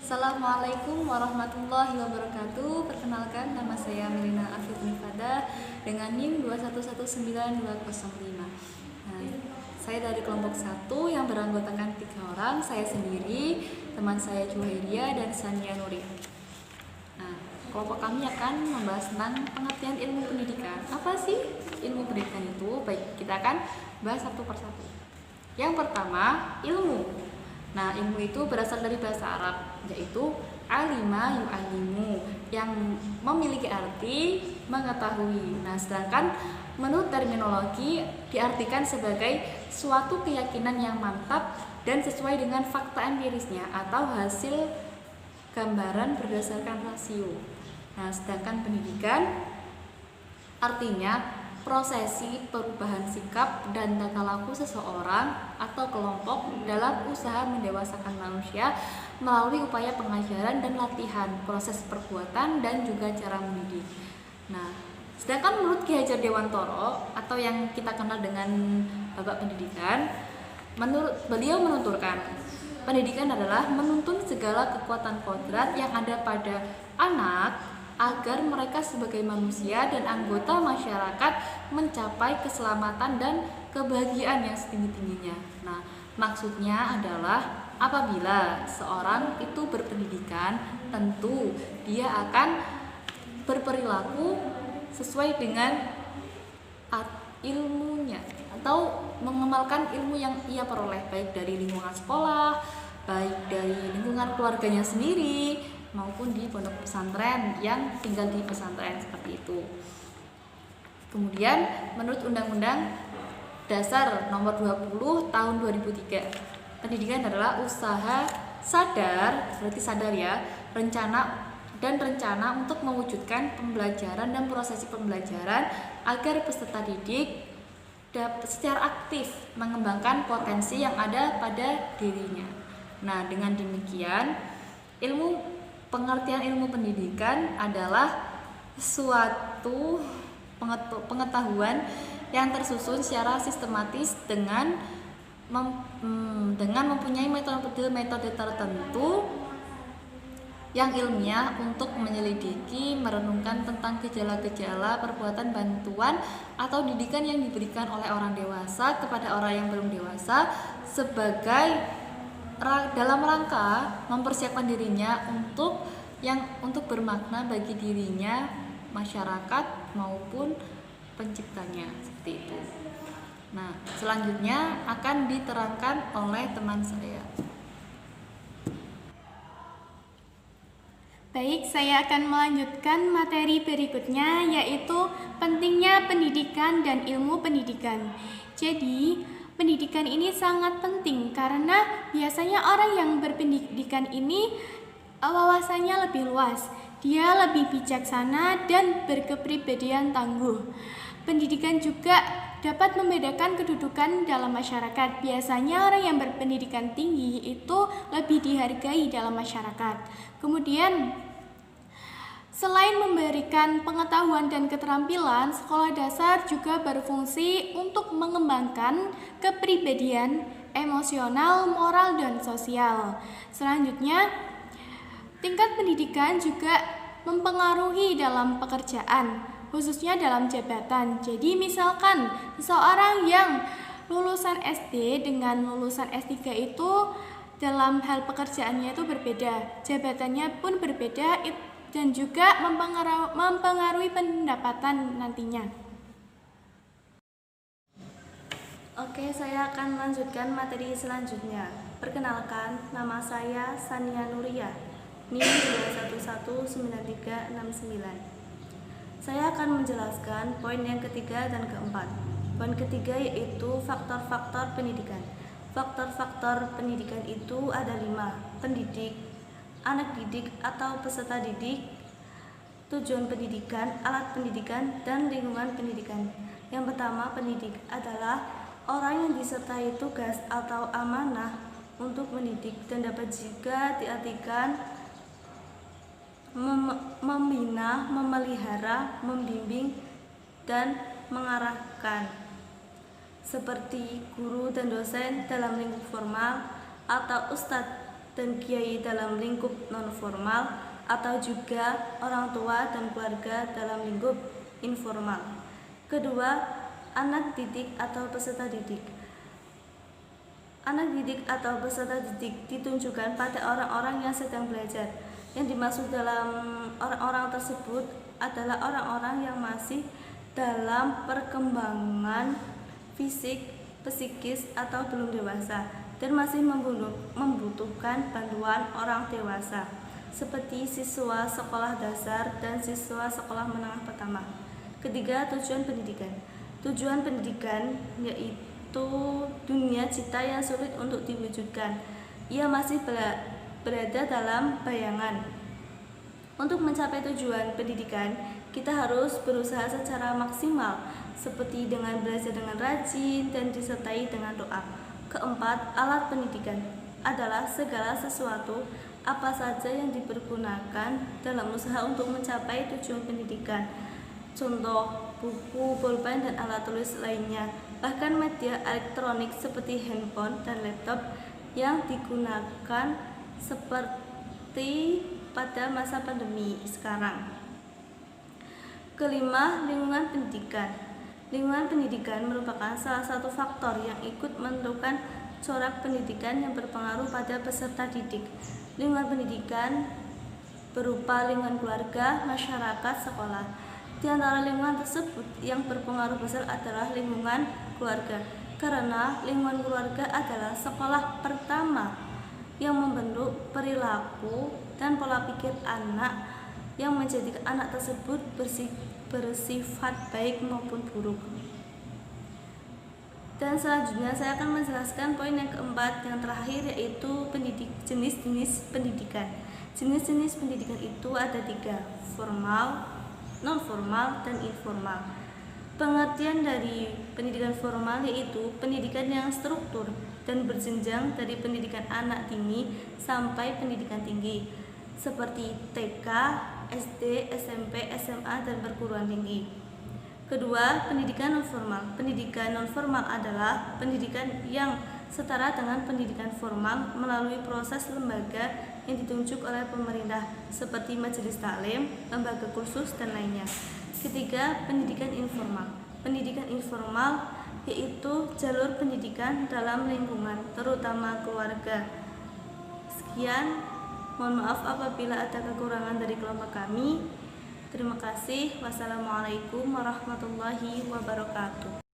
Assalamualaikum warahmatullahi wabarakatuh. Perkenalkan, nama saya Melina Afif Nifada dengan NIM 2119205. Saya dari kelompok 1 yang beranggotakan 3 orang, saya sendiri, teman saya Juhairia dan Sania Nuri. Kelompok kami akan membahas tentang pengertian ilmu pendidikan. Apa sih ilmu pendidikan itu? Baik, kita akan bahas satu persatu. Yang pertama, ilmu. Ilmu itu berasal dari bahasa Arab, yaitu alima yu'alimu, yang memiliki arti mengetahui. Sedangkan menurut terminologi diartikan sebagai suatu keyakinan yang mantap dan sesuai dengan fakta empirisnya atau hasil gambaran berdasarkan rasio. Sedangkan pendidikan artinya prosesi perubahan sikap dan tata laku seseorang atau kelompok dalam usaha mendewasakan manusia melalui upaya pengajaran dan latihan, proses perbuatan, dan juga cara mendidik. Sedangkan menurut Ki Hajar Dewantoro atau yang kita kenal dengan Bapak Pendidikan, beliau menuturkan, pendidikan adalah menuntun segala kekuatan kodrat yang ada pada anak agar mereka sebagai manusia dan anggota masyarakat mencapai keselamatan dan kebahagiaan yang setinggi-tingginya. Maksudnya adalah apabila seorang itu berpendidikan, tentu dia akan berperilaku sesuai dengan ilmunya atau mengamalkan ilmu yang ia peroleh, baik dari lingkungan sekolah, baik dari lingkungan keluarganya sendiri, maupun di pondok pesantren yang tinggal di pesantren, seperti itu. Kemudian menurut Undang-Undang Dasar Nomor 20 Tahun 2003, pendidikan adalah usaha sadar, berarti sadar ya, rencana untuk mewujudkan pembelajaran dan prosesi pembelajaran agar peserta didik dapat secara aktif mengembangkan potensi yang ada pada dirinya. Dengan demikian, pengertian ilmu pendidikan adalah suatu pengetahuan yang tersusun secara sistematis dengan mempunyai metode tertentu yang ilmiah untuk menyelidiki, merenungkan tentang gejala-gejala perbuatan bantuan atau didikan yang diberikan oleh orang dewasa kepada orang yang belum dewasa dalam rangka mempersiapkan dirinya untuk bermakna bagi dirinya, masyarakat maupun penciptanya, seperti itu. Selanjutnya akan diterangkan oleh teman saya. Baik, saya akan melanjutkan materi berikutnya, yaitu pentingnya pendidikan dan ilmu pendidikan. Jadi, pendidikan ini sangat penting karena biasanya orang yang berpendidikan ini wawasannya lebih luas, dia lebih bijaksana dan berkepribadian tangguh. Pendidikan juga dapat membedakan kedudukan dalam masyarakat. Biasanya orang yang berpendidikan tinggi itu lebih dihargai dalam masyarakat. Kemudian, selain memberikan pengetahuan dan keterampilan, sekolah dasar juga berfungsi untuk mengembangkan kepribadian, emosional, moral, dan sosial. Selanjutnya, tingkat pendidikan juga mempengaruhi dalam pekerjaan, khususnya dalam jabatan. Jadi misalkan seseorang yang lulusan SD dengan lulusan S3 itu dalam hal pekerjaannya itu berbeda, jabatannya pun berbeda dan juga mempengaruhi pendapatan nantinya. Oke, saya akan melanjutkan materi selanjutnya. Perkenalkan, nama saya Sania Nuria, NIM 2119369. Saya akan menjelaskan poin yang ketiga dan keempat. Poin ketiga yaitu faktor-faktor pendidikan. Faktor-faktor pendidikan itu ada 5: pendidik, anak didik atau peserta didik, tujuan pendidikan, alat pendidikan, dan lingkungan pendidikan. Yang pertama, pendidik adalah orang yang disertai tugas atau amanah untuk mendidik dan dapat juga diartikan membina, memelihara, membimbing, dan mengarahkan, seperti guru dan dosen dalam lingkup formal atau ustadz dan kiai dalam lingkup non-formal, atau juga orang tua dan keluarga dalam lingkup informal. Kedua, anak didik atau peserta didik. Anak didik atau peserta didik ditunjukkan pada orang-orang yang sedang belajar. Yang dimaksud dalam orang-orang tersebut adalah orang-orang yang masih dalam perkembangan fisik, psikis, atau belum dewasa dan masih membutuhkan bantuan orang dewasa, seperti siswa sekolah dasar dan siswa sekolah menengah pertama. Ketiga, tujuan pendidikan. Tujuan pendidikan yaitu dunia cita yang sulit untuk diwujudkan. Ia masih berada dalam bayangan. Untuk mencapai tujuan pendidikan, kita harus berusaha secara maksimal, seperti dengan belajar dengan rajin dan disertai dengan doa. Keempat, alat pendidikan adalah segala sesuatu apa saja yang dipergunakan dalam usaha untuk mencapai tujuan pendidikan. Contoh, buku, pulpen, dan alat tulis lainnya. Bahkan media elektronik seperti handphone dan laptop yang digunakan seperti pada masa pandemi sekarang. Kelima, lingkungan pendidikan. Lingkungan pendidikan merupakan salah satu faktor yang ikut menentukan corak pendidikan yang berpengaruh pada peserta didik. Lingkungan pendidikan berupa lingkungan keluarga, masyarakat, sekolah. Di antara lingkungan tersebut yang berpengaruh besar adalah lingkungan keluarga, karena lingkungan keluarga adalah sekolah pertama yang membentuk perilaku dan pola pikir anak yang menjadikan anak tersebut bersifat baik maupun buruk. Dan selanjutnya saya akan menjelaskan poin yang keempat, yang terakhir, yaitu jenis-jenis pendidikan. Jenis-jenis pendidikan itu ada 3, formal, non-formal, dan informal. Pengertian dari pendidikan formal yaitu pendidikan yang struktur dan berjenjang dari pendidikan anak dini sampai pendidikan tinggi, seperti TK, SD, SMP, SMA, dan perguruan tinggi. Kedua, pendidikan nonformal. Pendidikan nonformal adalah pendidikan yang setara dengan pendidikan formal melalui proses lembaga yang ditunjuk oleh pemerintah, seperti majelis taklim, lembaga kursus, dan lainnya. Ketiga, pendidikan informal. Pendidikan informal yaitu jalur pendidikan dalam lingkungan, terutama keluarga. Sekian. Mohon maaf apabila ada kekurangan dari kelompok kami. Terima kasih. Wassalamualaikum warahmatullahi wabarakatuh.